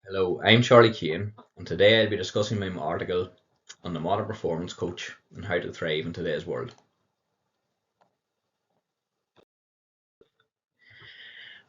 Hello, I'm Charlie Kane, and today I'll be discussing my article on the modern performance coach and how to thrive in today's world.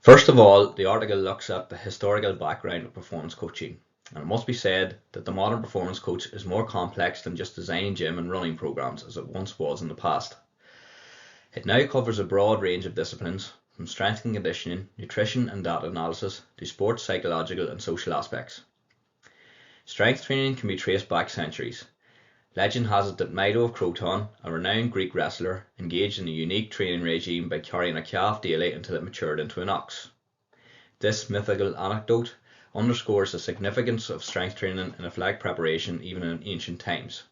First of all, the article looks at the historical background of performance coaching, and it must be said that the modern performance coach is more complex than just designing gym and running programs as it once was in the past. It now covers a broad range of disciplines, from strength and conditioning, nutrition and data analysis, to sports, psychological, and social aspects. Strength training can be traced back centuries. Legend has it that Mido of Croton, a renowned Greek wrestler, engaged in a unique training regime by carrying a calf daily until it matured into an ox. This mythical anecdote underscores the significance of strength training in athletic preparation even in ancient times.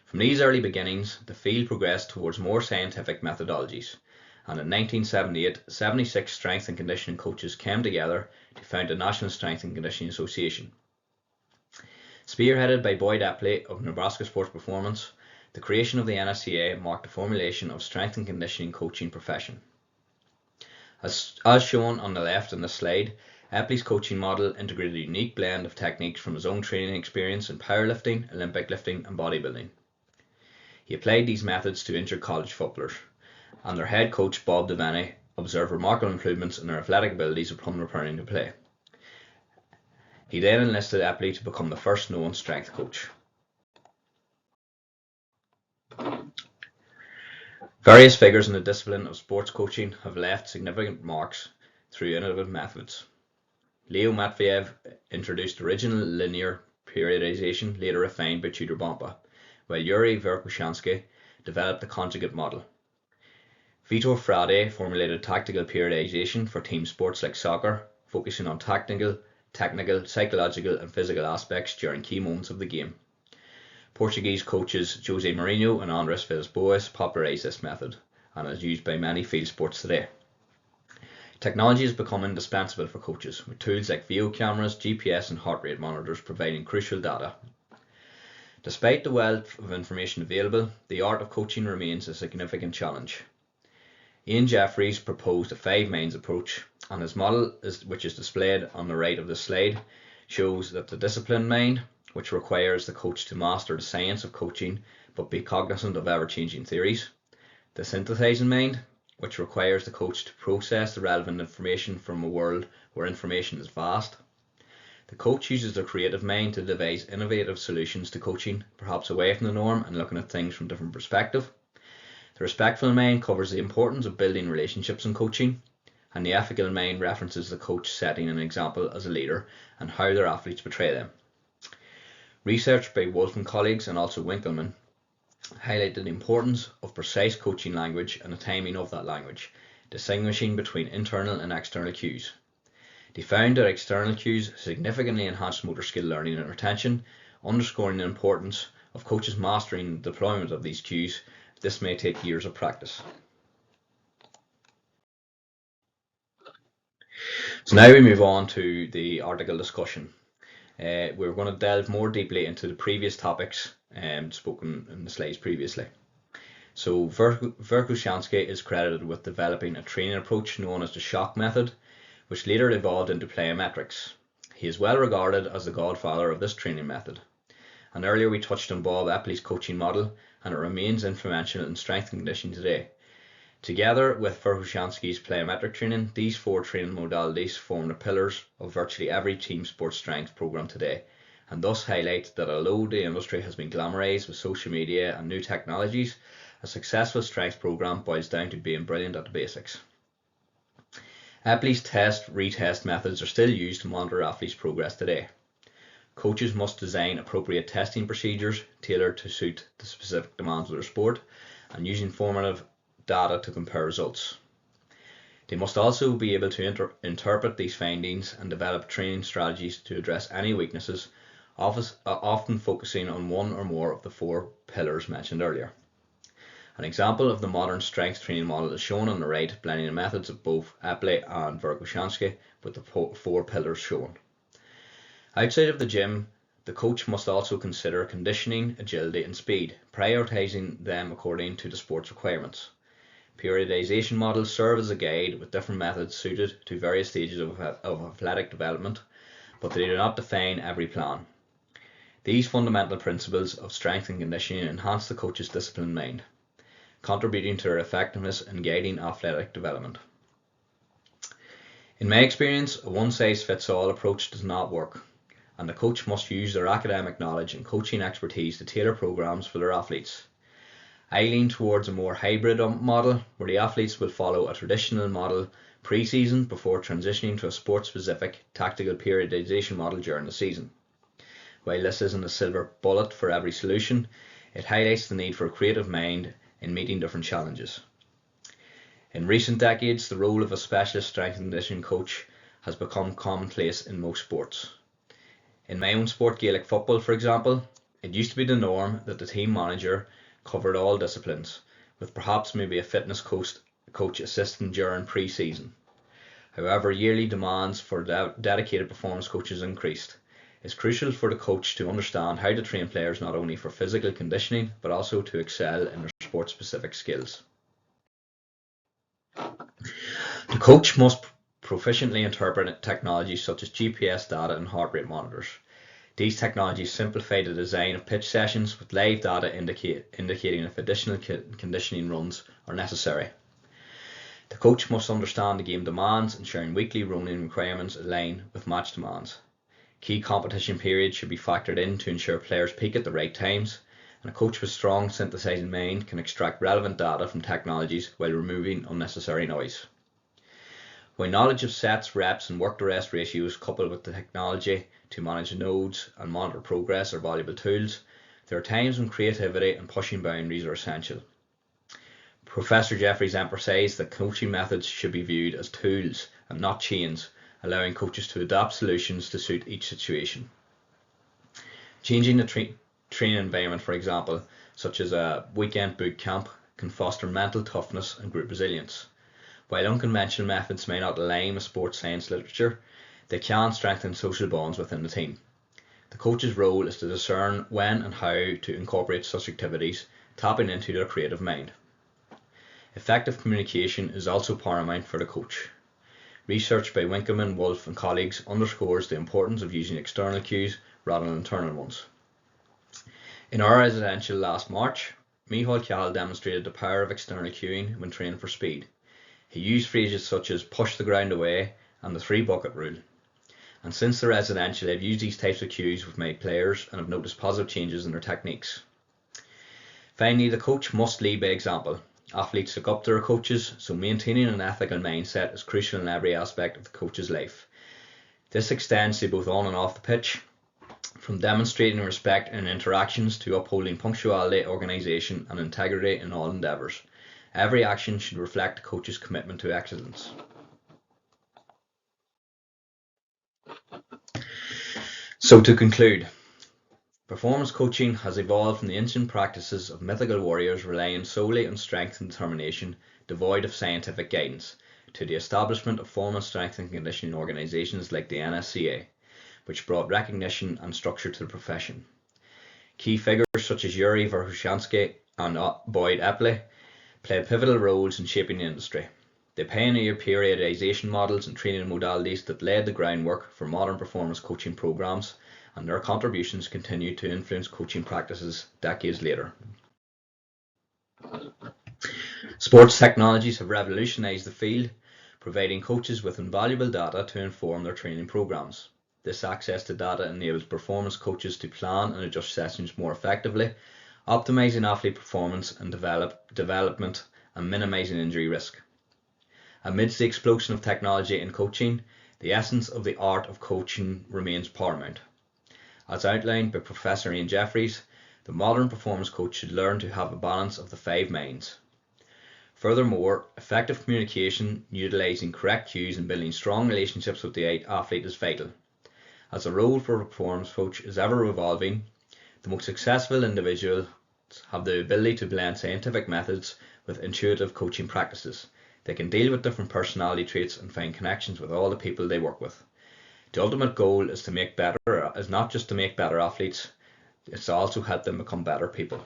From these early beginnings, the field progressed towards more scientific methodologies, and in 1978, 76 strength and conditioning coaches came together to found the National Strength and Conditioning Association. Spearheaded by Boyd Epley of Nebraska Sports Performance, the creation of the NSCA marked the formulation of strength and conditioning coaching profession. As shown on the left in the slide, Epley's coaching model integrated a unique blend of techniques from his own training experience in powerlifting, Olympic lifting and bodybuilding. He applied these methods to injured college footballers, and their head coach Bob Devaney observed remarkable improvements in their athletic abilities upon returning to play. He then enlisted Epley to become the first known strength coach. Various figures in the discipline of sports coaching have left significant marks through innovative methods. Leo Matveev introduced original linear periodization, later refined by Tudor Bompa, while Yuri Verkhoshansky developed the conjugate model. Vitor Frade formulated tactical periodization for team sports like soccer, focusing on technical, psychological and physical aspects during key moments of the game. Portuguese coaches Jose Mourinho and Andrés Villas-Boas popularised this method, and is used by many field sports today. Technology has become indispensable for coaches, with tools like video cameras, GPS and heart rate monitors providing crucial data. Despite the wealth of information available, the art of coaching remains a significant challenge. Ian Jeffries proposed a 5 minds approach, and his model, which is displayed on the right of the slide, shows that the discipline mind, which requires the coach to master the science of coaching but be cognizant of ever-changing theories; the synthesizing mind, which requires the coach to process the relevant information from a world where information is vast. The coach uses their creative mind to devise innovative solutions to coaching, perhaps away from the norm and looking at things from a different perspective. The respectful mind covers the importance of building relationships in coaching, and the ethical mind references the coach setting an example as a leader and how their athletes portray them. Research by Wolf and colleagues, and also Winkelman, highlighted the importance of precise coaching language and the timing of that language, distinguishing between internal and external cues. They found that external cues significantly enhanced motor skill learning and retention, underscoring the importance of coaches mastering the deployment of these cues. This may take years of practice. So now we move on to the article discussion. We're going to delve more deeply into the previous topics spoken in the slides previously. So Verkhoshansky is credited with developing a training approach known as the shock method, which later evolved into plyometrics. He is well regarded as the godfather of this training method. And earlier we touched on Bob Epley's coaching model, and it remains influential in strength and conditioning today. Together with Verkhoshansky's plyometric training, these 4 training modalities form the pillars of virtually every team sports strength program today, and thus highlight that although the industry has been glamorized with social media and new technologies, a successful strength program boils down to being brilliant at the basics. Epley's test-retest methods are still used to monitor athletes' progress today. Coaches must design appropriate testing procedures tailored to suit the specific demands of their sport, and use informative data to compare results. They must also be able to interpret these findings and develop training strategies to address any weaknesses, often focusing on one or more of the 4 pillars mentioned earlier. An example of the modern strength training model is shown on the right, blending the methods of both Epley and Verkhoshansky with the 4 pillars shown. Outside of the gym, the coach must also consider conditioning, agility and speed, prioritizing them according to the sport's requirements. Periodization models serve as a guide with different methods suited to various stages of athletic development, but they do not define every plan. These fundamental principles of strength and conditioning enhance the coach's disciplined mind, contributing to their effectiveness in guiding athletic development. In my experience, a one-size-fits-all approach does not work, and the coach must use their academic knowledge and coaching expertise to tailor programs for their athletes. I lean towards a more hybrid model where the athletes will follow a traditional model pre-season before transitioning to a sport-specific tactical periodization model during the season. While this isn't a silver bullet for every solution, it highlights the need for a creative mind in meeting different challenges. In recent decades, the role of a specialist strength and conditioning coach has become commonplace in most sports. In my own sport, Gaelic football, for example, it used to be the norm that the team manager covered all disciplines, with perhaps maybe a fitness coach assisting during pre-season. However, yearly demands for dedicated performance coaches increased. It's crucial for the coach to understand how to train players not only for physical conditioning, but also to excel in their sport-specific skills. The coach must proficiently interpret technologies such as GPS data and heart rate monitors. These technologies simplify the design of pitch sessions with live data indicating if additional conditioning runs are necessary. The coach must understand the game demands, ensuring weekly running requirements align with match demands. Key competition periods should be factored in to ensure players peak at the right times, and a coach with strong synthesizing mind can extract relevant data from technologies while removing unnecessary noise. When knowledge of sets, reps and work to rest ratios coupled with the technology to manage nodes and monitor progress are valuable tools, there are times when creativity and pushing boundaries are essential. Professor Jeffries emphasised that coaching methods should be viewed as tools and not chains, allowing coaches to adapt solutions to suit each situation. Changing the training environment, for example, such as a weekend boot camp, can foster mental toughness and group resilience. While unconventional methods may not align with sports science literature, they can strengthen social bonds within the team. The coach's role is to discern when and how to incorporate such activities, tapping into their creative mind. Effective communication is also paramount for the coach. Research by Winkelman, Wolf and colleagues underscores the importance of using external cues rather than internal ones. In our residential last March, Micheál Ciall demonstrated the power of external cueing when training for speed. He used phrases such as push the ground away and the 3-bucket rule. And since the residential, I've used these types of cues with my players and have noticed positive changes in their techniques. Finally, the coach must lead by example. Athletes look up to their coaches, so maintaining an ethical mindset is crucial in every aspect of the coach's life. This extends to both on and off the pitch, from demonstrating respect in interactions to upholding punctuality, organisation and integrity in all endeavours. Every action should reflect the coach's commitment to excellence. So to conclude, performance coaching has evolved from the ancient practices of mythical warriors relying solely on strength and determination, devoid of scientific guidance, to the establishment of formal strength and conditioning organisations like the NSCA, which brought recognition and structure to the profession. Key figures such as Yuri Verkhoshansky and Boyd Epley played pivotal roles in shaping the industry. They pioneered periodization models and training modalities that laid the groundwork for modern performance coaching programs, and their contributions continue to influence coaching practices decades later. Sports technologies have revolutionized the field, providing coaches with invaluable data to inform their training programs. This access to data enables performance coaches to plan and adjust sessions more effectively, optimizing athlete performance and development and minimizing injury risk. Amidst the explosion of technology in coaching, the essence of the art of coaching remains paramount. As outlined by Professor Ian Jeffries, the modern performance coach should learn to have a balance of the 5 minds. Furthermore, effective communication, utilising correct cues and building strong relationships with the athlete is vital. As the role for a performance coach is ever evolving, the most successful individuals have the ability to blend scientific methods with intuitive coaching practices. They can deal with different personality traits and find connections with all the people they work with. The ultimate goal is not just to make better athletes, it's to also help them become better people.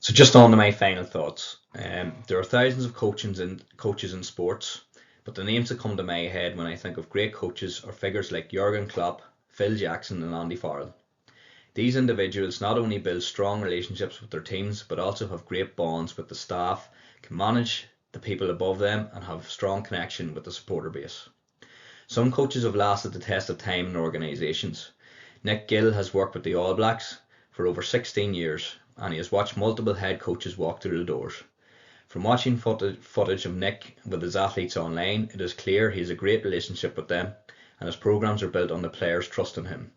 So just on to my final thoughts. There are thousands of coaches in sports. but the names that come to my head when I think of great coaches are figures like Jurgen Klopp, Phil Jackson and Andy Farrell. These individuals not only build strong relationships with their teams, but also have great bonds with the staff, can manage the people above them and have strong connection with the supporter base. Some coaches have lasted the test of time in organisations. Nick Gill has worked with the All Blacks for over 16 years and he has watched multiple head coaches walk through the doors. From watching footage of Nick with his athletes online, it is clear he has a great relationship with them and his programmes are built on the players' trust in him.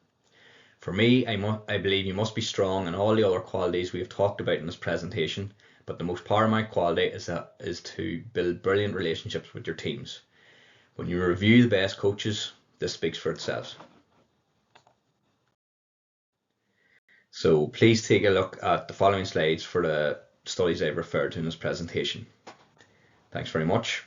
For me, I believe you must be strong in all the other qualities we have talked about in this presentation, but the most paramount quality is to build brilliant relationships with your teams. When you review the best coaches, this speaks for itself. So please take a look at the following slides for the studies I've referred to in this presentation. Thanks very much.